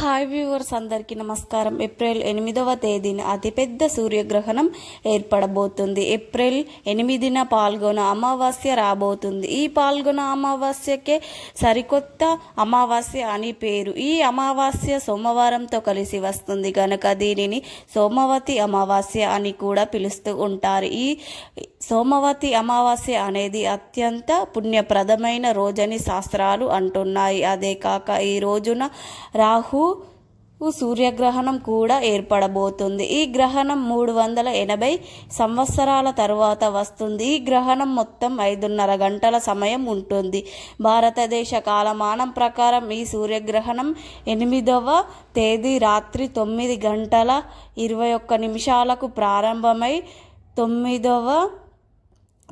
Hi viewers అందరికీ నమస్కారం. April 8వ తేదీన అతిపెద్ద సూర్యగ్రహణం ఏర్పడబోతుంది. ఏప్రిల్ 8న పాల్గొన అమావాస్య రాబోతుంది. ఈ పాల్గొన అమావాస్యకే సరికొత్త అమావాస్య అని పేరు. ఈ అమావాస్య సోమవారంతో కలిసి వస్తుంది కనుక దీనిని సోమవతి అమావాస్య అని కూడా పిలుస్తూ ఉంటారు. ఈ సోమవతి అమావాస్య అనేది అత్యంత పుణ్యప్రదమైన రోజని శాస్త్రాలు అంటున్నాయి. అదే కాక ఈ రోజున రాహు సూర్యగ్రహణం కూడా ఏర్పడబోతుంది. ఈ గ్రహణం 380 సంవత్సరాల తరువాత వస్తుంది. ఈ గ్రహణం మొత్తం 5:30 గంటల సమయం ఉంటుంది. భారతదేశ కాలమానం ప్రకారం ఈ సూర్యగ్రహణం 8వ తేదీ రాత్రి 9 గంటల 21 నిమిషాలకు ప్రారంభమై 9వ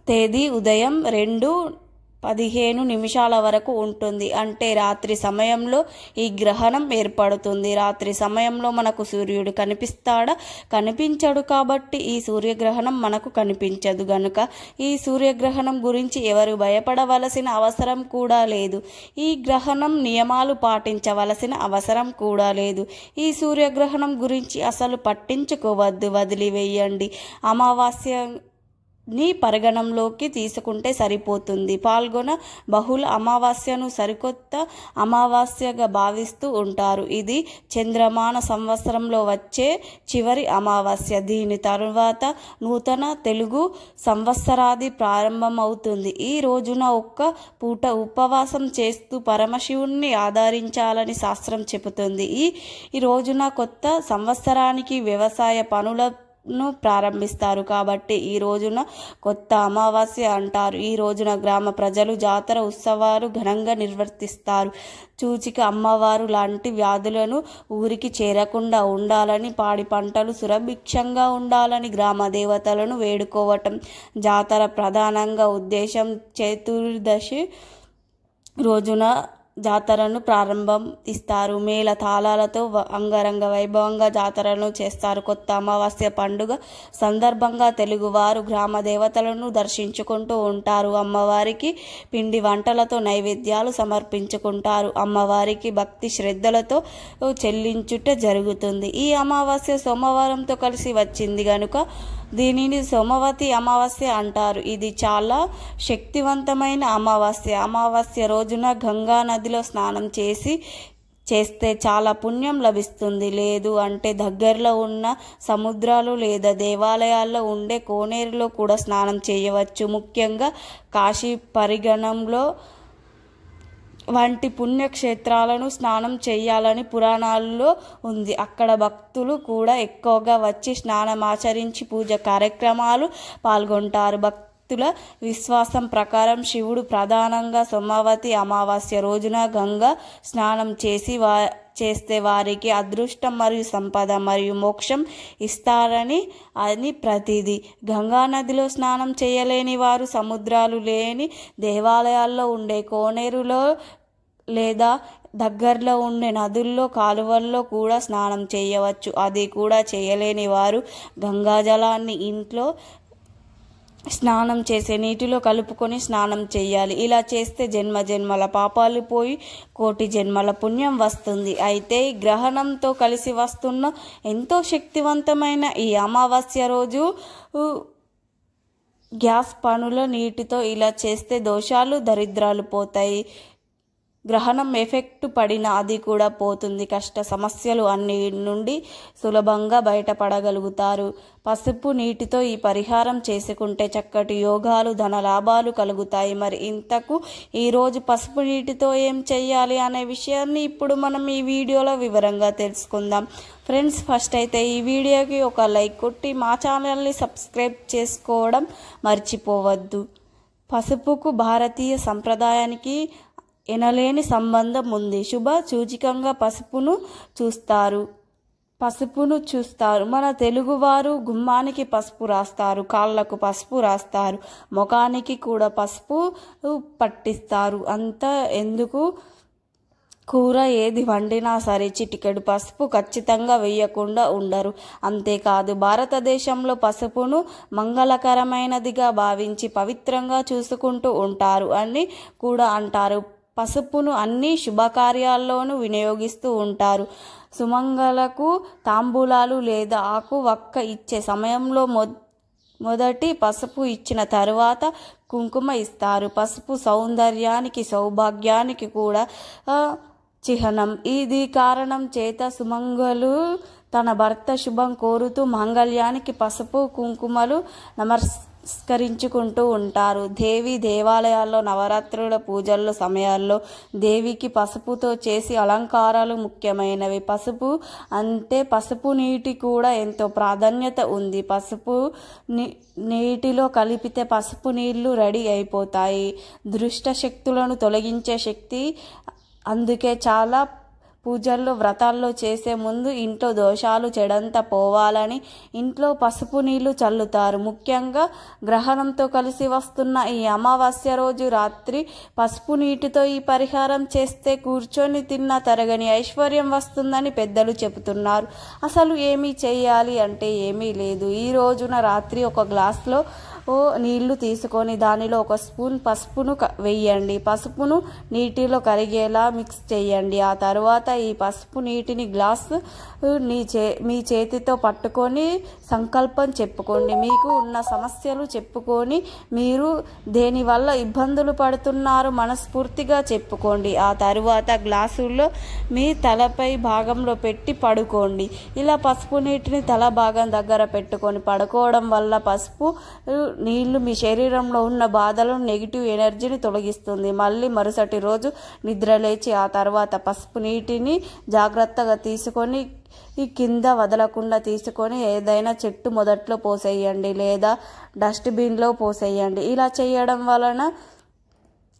తేదీ ఉదయం 2:15 నిమిషాల వరకు ఉంటుంది. అంటే రాత్రి సమయంలో ఈ గ్రహణం ఏర్పడుతుంది. రాత్రి సమయంలో మనకు సూర్యుడు కనిపిస్తాడా? కనిపించడు. కాబట్టి ఈ సూర్యగ్రహణం మనకు కనిపించదు. గనుక ఈ సూర్యగ్రహణం గురించి ఎవరు భయపడవలసిన అవసరం కూడా లేదు. ఈ గ్రహణం నియమాలు పాటించవలసిన అవసరం కూడా లేదు. ఈ సూర్యగ్రహణం గురించి అసలు పట్టించుకోవద్దు, వదిలివేయండి. అమావాస్యని పరిగణంలోకి తీసుకుంటే సరిపోతుంది. పాల్గొన బహుళ అమావాస్యను సరికొత్త అమావాస్యగా భావిస్తూ ఉంటారు. ఇది చంద్రమాన సంవత్సరంలో వచ్చే చివరి అమావాస్య. దీని తరువాత నూతన తెలుగు సంవత్సరాది ప్రారంభమవుతుంది. ఈ రోజున ఒక్క పూట ఉపవాసం చేస్తూ పరమశివుణ్ణి ఆదరించాలని శాస్త్రం చెబుతుంది. ఈ రోజున కొత్త సంవత్సరానికి వ్యవసాయ పనులను ప్రారంభిస్తారు. కాబట్టి ఈ రోజున కొత్త అమావాస్య అంటారు. ఈ రోజున గ్రామ ప్రజలు జాతర ఉత్సవాలు ఘనంగా నిర్వర్తిస్తారు. సూచిక అమ్మవారు లాంటి వ్యాధులను ఊరికి చేరకుండా ఉండాలని, పాడి పంటలు సురభిక్షంగా ఉండాలని గ్రామ దేవతలను వేడుకోవటం జాతర ప్రధానంగా ఉద్దేశం. చతుర్దశి రోజున జాతరను ప్రారంభిస్తారు. మేళ తాళాలతో అంగరంగ వైభవంగా జాతరను చేస్తారు. కొత్త అమావాస్య పండుగ సందర్భంగా తెలుగువారు గ్రామ దేవతలను దర్శించుకుంటూ ఉంటారు. అమ్మవారికి పిండి వంటలతో నైవేద్యాలు సమర్పించుకుంటారు. అమ్మవారికి భక్తి శ్రద్ధలతో చెల్లించుట జరుగుతుంది. ఈ అమావాస్య సోమవారంతో కలిసి వచ్చింది కనుక దీనిని సోమవతి అమావాస్య అంటారు. ఇది చాలా శక్తివంతమైన అమావాస్య. అమావాస్య రోజున గంగా నదిలో స్నానం చేస్తే చాలా పుణ్యం లభిస్తుంది. లేదు అంటే దగ్గరలో ఉన్న సముద్రాలు లేదా దేవాలయాల్లో ఉండే కోనేరులో కూడా స్నానం చేయవచ్చు. ముఖ్యంగా కాశీ పరిగణంలో వంటి పుణ్యక్షేత్రాలను స్నానం చేయాలని పురాణాల్లో ఉంది. అక్కడ భక్తులు కూడా ఎక్కువగా వచ్చి స్నానం ఆచరించి పూజ కార్యక్రమాలు పాల్గొంటారు. భక్తుల విశ్వాసం ప్రకారం శివుడు ప్రధానంగా సోమవతి అమావాస్య రోజున గంగా స్నానం చేస్తే వారికి అదృష్టం మరియు సంపద మరియు మోక్షం ఇస్తారని ప్రతీది. గంగా నదిలో స్నానం చేయలేని వారు సముద్రాలు లేని దేవాలయాల్లో ఉండే కోనేరులో లేదా దగ్గరలో ఉండే నదుల్లో కాలువల్లో కూడా స్నానం చేయవచ్చు. అది కూడా చేయలేని వారు గంగాజలాన్ని ఇంట్లో స్నానం చేసే నీటిలో కలుపుకొని స్నానం చేయాలి. ఇలా చేస్తే జన్మల పాపాలు పోయి కోటి జన్మల పుణ్యం వస్తుంది. అయితే గ్రహణంతో కలిసి వస్తున్న ఎంతో శక్తివంతమైన ఈ అమావాస్య రోజు గ్యాస్ పనుల నీటితో ఇలా చేస్తే దోషాలు దరిద్రాలు పోతాయి. గ్రహణం ఎఫెక్ట్ పడిన అది కూడా పోతుంది. కష్ట సమస్యలు అన్ని నుండి సులభంగా బయటపడగలుగుతారు. పసుపు నీటితో ఈ పరిహారం చేసుకుంటే చక్కటి యోగాలు ధనలాభాలు కలుగుతాయి. మరి ఇంతకు ఈరోజు పసుపు నీటితో ఏం చెయ్యాలి అనే విషయాన్ని ఇప్పుడు మనం ఈ వీడియోలో వివరంగా తెలుసుకుందాం. ఫ్రెండ్స్, ఫస్ట్ అయితే ఈ వీడియోకి ఒక లైక్ కొట్టి మా ఛానల్ని సబ్స్క్రైబ్ చేసుకోవడం మర్చిపోవద్దు. పసుపుకు భారతీయ సంప్రదాయానికి ఎనలేని సంబంధం ఉంది. శుభ సూచికంగా పసుపును చూస్తారు. మన తెలుగువారు గుమ్మానికి పసుపు రాస్తారు, కాళ్ళకు పసుపు రాస్తారు, ముఖానికి కూడా పసుపు పట్టిస్తారు. అంతా ఎందుకు? కూర ఏది వండినా సరే చిటికెడు పసుపు ఖచ్చితంగా వేయకుండా ఉండరు. అంతేకాదు భారతదేశంలో పసుపును మంగళకరమైనదిగా భావించి పవిత్రంగా చూసుకుంటూ ఉంటారు అని కూడా అంటారు. పసుపును అన్ని శుభకార్యాల్లోనూ వినియోగిస్తూ ఉంటారు. సుమంగళకు తాంబూలాలు లేదా ఆకు వక్క ఇచ్చే సమయంలో మొదటి పసుపు ఇచ్చిన తరువాత కుంకుమ ఇస్తారు. పసుపు సౌందర్యానికి, సౌభాగ్యానికి కూడా చిహ్నం. ఇది కారణం చేత సుమంగళు తన భర్త శుభం కోరుతూ మాంగళ్యానికి పసుపు కుంకుమలు నమస్కరించుకుంటూ ఉంటారు. దేవాలయాల్లో నవరాత్రుల పూజల్లో సమయాల్లో దేవికి పసుపుతో చేసి అలంకారాలు ముఖ్యమైనవి. పసుపు అంటే పసుపు నీటి కూడా ఎంతో ప్రాధాన్యత ఉంది. పసుపు నీటిలో కలిపితే పసుపు నీళ్లు రెడీ అయిపోతాయి. దుష్ట శక్తులను తొలగించే శక్తి. అందుకే చాలా పూజల్లో వ్రతాల్లో చేసే ముందు ఇంట్లో దోషాలు చెడంతా పోవాలని ఇంట్లో పసుపు నీళ్లు చల్లుతారు. ముఖ్యంగా గ్రహణంతో కలిసి వస్తున్న ఈ అమావాస్య రోజు రాత్రి పసుపు నీటితో ఈ పరిహారం చేస్తే కూర్చొని తిన్న తరగని ఐశ్వర్యం వస్తుందని పెద్దలు చెబుతున్నారు. అసలు ఏమీ చేయాలి అంటే ఏమీ లేదు. ఈ రోజున రాత్రి ఒక గ్లాస్లో నీళ్లు తీసుకొని దానిలో ఒక స్పూన్ పసుపును వేయండి. పసుపును నీటిలో కరిగేలా మిక్స్ చేయండి. ఆ తర్వాత ఈ పసుపు నీటిని గ్లాస్ మీ చేతితో పట్టుకొని సంకల్పం చెప్పుకోండి. మీకు ఉన్న సమస్యలు చెప్పుకొని మీరు దేనివల్ల ఇబ్బందులు పడుతున్నారో మనస్ఫూర్తిగా చెప్పుకోండి. ఆ తరువాత గ్లాసుల్లో మీ తలపై భాగంలో పెట్టి పడుకోండి. ఇలా పసుపు నీటిని తల భాగం దగ్గర పెట్టుకొని పడుకోవడం వల్ల పసుపు నీళ్లు మీ శరీరంలో ఉన్న బాధలను, నెగిటివ్ ఎనర్జీని తొలగిస్తుంది. మళ్ళీ మరుసటి రోజు నిద్రలేచి ఆ తర్వాత పసుపు నీటిని జాగ్రత్తగా తీసుకొని కింద వదలకుండా తీసుకొని ఏదైనా చెట్టు మొదట్లో పోసేయండి లేదా డస్ట్బిన్లో పోసేయండి. ఇలా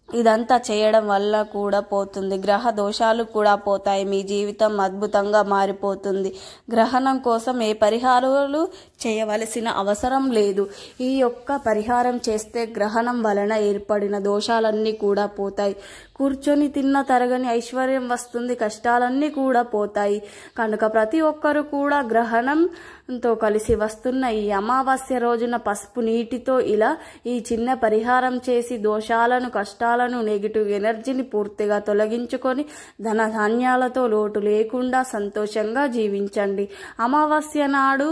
ఇదంతా చేయడం వల్ల కూడా పోతుంది. గ్రహ దోషాలు కూడా పోతాయి. మీ జీవితం అద్భుతంగా మారిపోతుంది. గ్రహణం కోసం ఏ పరిహారాలు చేయవలసిన అవసరం లేదు. ఈ యొక్క పరిహారం చేస్తే గ్రహణం వలన ఏర్పడిన దోషాలన్నీ కూడా పోతాయి. కూర్చొని తిన్న తరగని ఐశ్వర్యం వస్తుంది. కష్టాలన్నీ కూడా పోతాయి. కనుక ప్రతి ఒక్కరు కూడా గ్రహణంతో కలిసి వస్తున్న ఈ అమావాస్య రోజున పసుపు నీటితో ఇలా ఈ చిన్న పరిహారం చేసి దోషాలను, కష్టాలను, నెగిటివ్ ఎనర్జీని పూర్తిగా తొలగించుకొని ధనధాన్యాలతో లోటు లేకుండా సంతోషంగా జీవించండి. అమావాస్య నాడు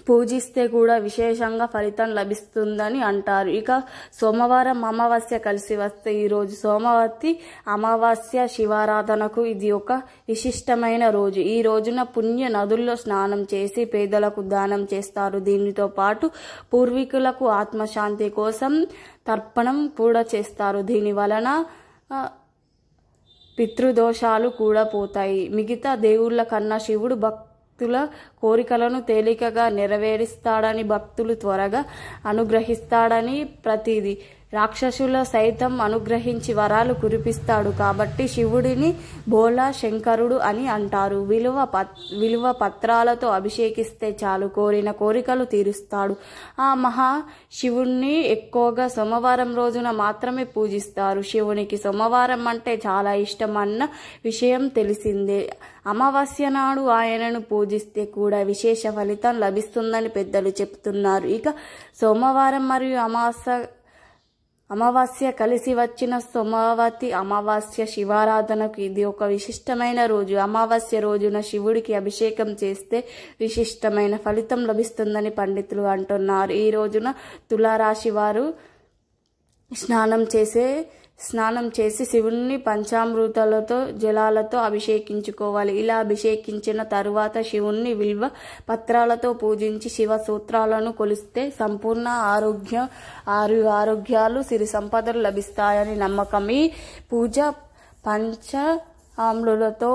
పూజిస్తే కూడా విశేషంగా ఫలితం లభిస్తుందని అంటారు. ఇక సోమవారం అమావాస్య కలిసి వస్తే ఈరోజు సోమవతి అమావాస్య శివారాధనకు ఇది ఒక విశిష్టమైన రోజు. ఈ రోజున పుణ్య నదుల్లో స్నానం చేసి పేదలకు దానం చేస్తారు. దీనితో పాటు పూర్వీకులకు ఆత్మశాంతి కోసం తర్పణం కూడా చేస్తారు. దీని వలన పితృదోషాలు కూడా పోతాయి. మిగతా దేవుళ్ళ కన్నా శివుడు భక్తుల కోరికలను తేలికగా నెరవేరుస్తాడని, భక్తులు త్వరగా అనుగ్రహిస్తాడని ప్రతిదీ. రాక్షసుల సైతం అనుగ్రహించి వరాలు కురిపిస్తాడు. కాబట్టి శివుడిని బోలా శంకరుడు అని అంటారు. విలువ పత్రాలతో అభిషేకిస్తే చాలు కోరిన కోరికలు తీరుస్తాడు. ఆ మహా శివుణ్ణి ఎక్కువగా సోమవారం రోజున మాత్రమే పూజిస్తారు. శివునికి సోమవారం అంటే చాలా ఇష్టం అన్న విషయం తెలిసిందే. అమావాస్య నాడు ఆయనను పూజిస్తే కూడా విశేష ఫలితం లభిస్తుందని పెద్దలు చెప్తున్నారు. ఇక సోమవారం మరియు అమావాస్య కలిసి వచ్చిన సోమవతి అమావాస్య శివారాధనకు ఇది ఒక విశిష్టమైన రోజు. అమావాస్య రోజున శివుడికి అభిషేకం చేస్తే విశిష్టమైన ఫలితం లభిస్తుందని పండితులు అంటున్నారు. ఈ రోజున తులారాశి వారు స్నానం చేసి శివుణ్ణి పంచామృతాలతో జలాలతో అభిషేకించుకోవాలి. ఇలా అభిషేకించిన తరువాత శివుణ్ణి విల్వ పత్రాలతో పూజించి శివ సూత్రాలను కొలిస్తే సంపూర్ణ ఆరోగ్యాలు, సిరి సంపదలు లభిస్తాయని నమ్మకం. ఈ పూజ పంచామృతాలతో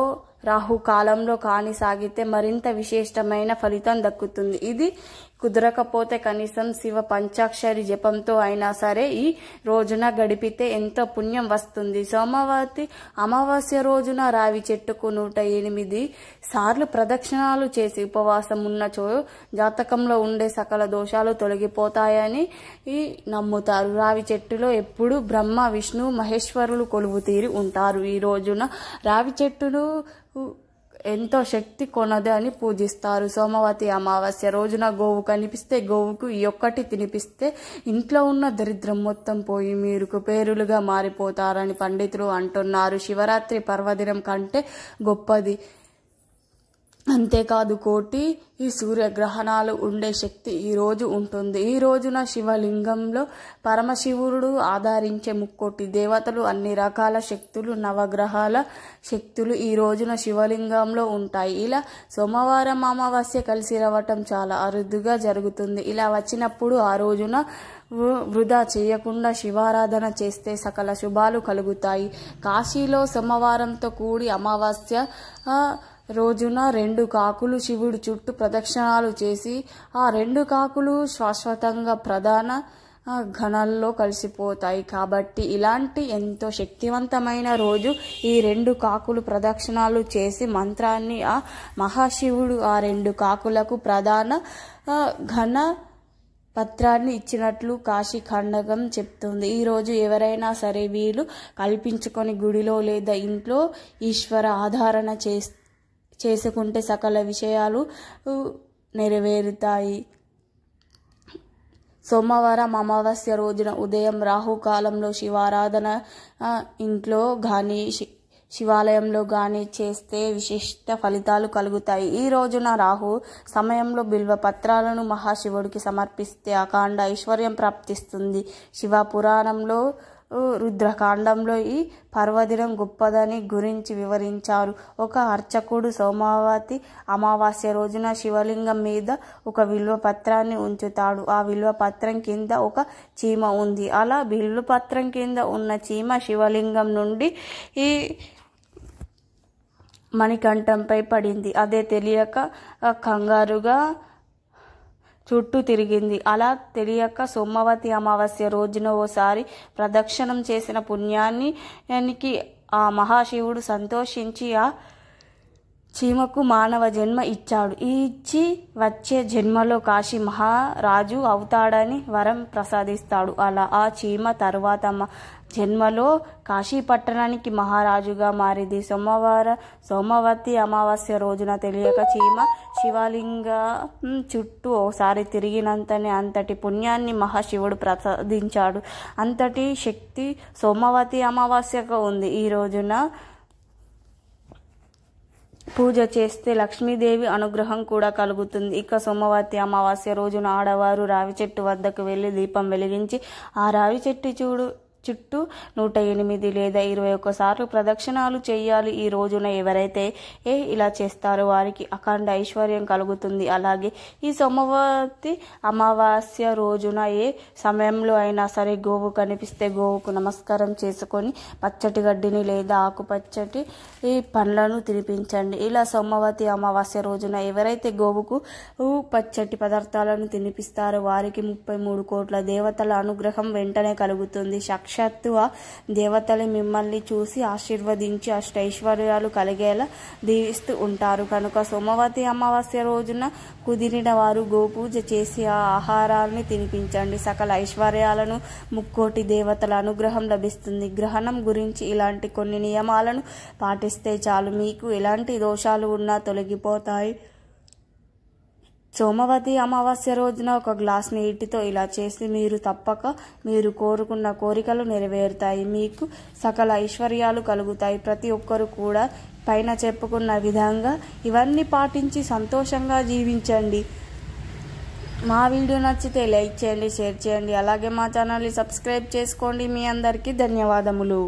రాహుకాలంలో సాగితే మరింత విశేషమైన ఫలితం దక్కుతుంది. ఇది కుదరకపోతే కనీసం శివ పంచాక్షరి జపంతో అయినా సరే ఈ రోజున గడిపితే ఎంతో పుణ్యం వస్తుంది. సోమవతి అమావాస్య రోజున రావి చెట్టుకు 108 సార్లు ప్రదక్షిణాలు చేసి ఉపవాసం ఉన్నచో జాతకంలో ఉండే సకల దోషాలు తొలగిపోతాయని నమ్ముతారు. రావి చెట్టులో ఎప్పుడు బ్రహ్మ, విష్ణు, మహేశ్వరులు కొలువు తీరి ఉంటారు. ఈ రోజున రావి చెట్టును ఎంతో శక్తి కొనది అని పూజిస్తారు. సోమవతి అమావాస్య రోజున గోవు కనిపిస్తే గోవుకు ఈ ఒక్కటి తినిపిస్తే ఇంట్లో ఉన్న దరిద్రం మొత్తం పోయి మీరు కుబేరులుగా మారిపోతారని పండితులు అంటున్నారు. శివరాత్రి పర్వదినం కంటే గొప్పది. అంతేకాదు కోటి ఈ సూర్యగ్రహణాలు ఉండే శక్తి ఈ రోజు ఉంటుంది. ఈ రోజున శివలింగంలో పరమశివుడు ఆధారించే ముక్కోటి దేవతలు, అన్ని రకాల శక్తులు, నవగ్రహాల శక్తులు ఈ రోజున శివలింగంలో ఉంటాయి. ఇలా సోమవారం అమావాస్య కలిసి రావటం చాలా అరుదుగా జరుగుతుంది. ఇలా వచ్చినప్పుడు ఆ రోజున వృధా చేయకుండా శివారాధన చేస్తే సకల శుభాలు కలుగుతాయి. కాశీలో సోమవారంతో కూడి అమావాస్య రోజున 2 కాకులు శివుడి చుట్టూ ప్రదక్షిణాలు చేసి ఆ 2 కాకులు శాశ్వతంగా ప్రధాన ఘనాల్లో కలిసిపోతాయి. కాబట్టి ఇలాంటి ఎంతో శక్తివంతమైన రోజు ఈ 2 కాకులు ప్రదక్షిణాలు చేసి మంత్రాన్ని ఆ మహాశివుడు ఆ 2 కాకులకు ప్రధాన ఘన పత్రాన్ని ఇచ్చినట్లు కాశీ ఖండకం చెప్తుంది. ఈరోజు ఎవరైనా సరే వీలు కల్పించుకొని గుడిలో లేదా ఇంట్లో ఈశ్వర ఆధారణ చేసుకుంటే సకల విషయాలు నెరవేరుతాయి. సోమవారం అమావాస్య రోజున ఉదయం రాహుకాలంలో శివారాధన ఇంట్లో కానీ శివాలయంలో కానీ చేస్తే విశిష్ట ఫలితాలు కలుగుతాయి. ఈ రోజున రాహు సమయంలో బిల్వ పత్రాలను మహాశివుడికి సమర్పిస్తే అఖండ ఐశ్వర్యం ప్రాప్తిస్తుంది. శివ పురాణంలో రుద్రకాండంలో ఈ పర్వదినం గొప్పదని గురించి వివరించారు. ఒక అర్చకుడు సోమవతి అమావాస్య రోజున శివలింగం మీద ఒక బిల్వ పత్రాన్ని ఉంచుతాడు. ఆ బిల్వ పత్రం కింద ఒక చీమ ఉంది. అలా బిల్వ పత్రం కింద ఉన్న చీమ శివలింగం నుండి ఈ మణికంఠంపై పడింది. అదే తెలియక కంగారుగా చుట్టూ తిరిగింది. అలా తెలియక సోమవతి అమావాస్య రోజున ఓసారి ప్రదక్షిణం చేసిన పుణ్యానికి ఆ మహాశివుడు సంతోషించి ఆ చీమకు మానవ జన్మ ఇచ్చాడు. ఇచ్చి వచ్చే జన్మలో కాశీ మహారాజు అవుతాడని వరం ప్రసాదిస్తాడు. అలా ఆ చీమ తరువాత జన్మలో కాశీ పట్టణానికి మహారాజుగా మారింది. సోమవతి అమావాస్య రోజున తెలియక చీమ శివలింగం చుట్టూ ఓసారి తిరిగినంతనే అంతటి పుణ్యాన్ని మహాశివుడు ప్రసాదించాడు. అంతటి శక్తి సోమవతి అమావాస్యకు ఉంది. ఈ రోజున పూజ చేస్తే లక్ష్మీదేవి అనుగ్రహం కూడా కలుగుతుంది. ఇక సోమవతి అమావాస్య రోజున ఆడవారు రావి చెట్టు వద్దకు వెళ్లి దీపం వెలిగించి ఆ రావి చెట్టు చుట్టూ 108 లేదా 21 సార్లు ప్రదక్షిణాలు చేయాలి. ఈ రోజున ఎవరైతే ఇలా చేస్తారో వారికి అఖండ ఐశ్వర్యం కలుగుతుంది. అలాగే ఈ సోమవతి అమావాస్య రోజున ఏ సమయంలో అయినా సరే గోవు కనిపిస్తే గోవుకు నమస్కారం చేసుకొని పచ్చటి గడ్డిని లేదా ఆకుపచ్చటి పండ్లను తినిపించండి. ఇలా సోమవతి అమావాస్య రోజున ఎవరైతే గోవుకు పచ్చటి పదార్థాలను తినిపిస్తారో వారికి 33 కోట్ల దేవతల అనుగ్రహం వెంటనే కలుగుతుంది. సాక్షాత్తు ఆ దేవతలు మిమ్మల్ని చూసి ఆశీర్వదించి అష్టైశ్వర్యాలు కలిగేలా దీవిస్తూ ఉంటారు. కనుక సోమవతి అమావాస్య రోజున కుదిరిన వారు గోపూజ చేసి ఆ ఆహారాన్ని తినిపించండి. సకల ఐశ్వర్యాలను ముక్కోటి దేవతల అనుగ్రహం లభిస్తుంది. గ్రహణం గురించి ఇలాంటి కొన్ని నియమాలను పాటిస్తే చాలు, మీకు ఎలాంటి దోషాలు ఉన్నా తొలగిపోతాయి. సోమవతి అమావాస్య రోజున ఒక గ్లాస్ నీటితో ఇలా చేసి మీరు తప్పక మీరు కోరుకున్న కోరికలు నెరవేరుతాయి. మీకు సకల ఐశ్వర్యాలు కలుగుతాయి. ప్రతి ఒక్కరు కూడా పైన చెప్పుకున్న విధంగా ఇవన్నీ పాటించి సంతోషంగా జీవించండి. మా వీడియో నచ్చితే లైక్ చేయండి, షేర్ చేయండి. అలాగే మా ఛానల్ని సబ్స్క్రైబ్ చేసుకోండి. మీ అందరికీ ధన్యవాదములు.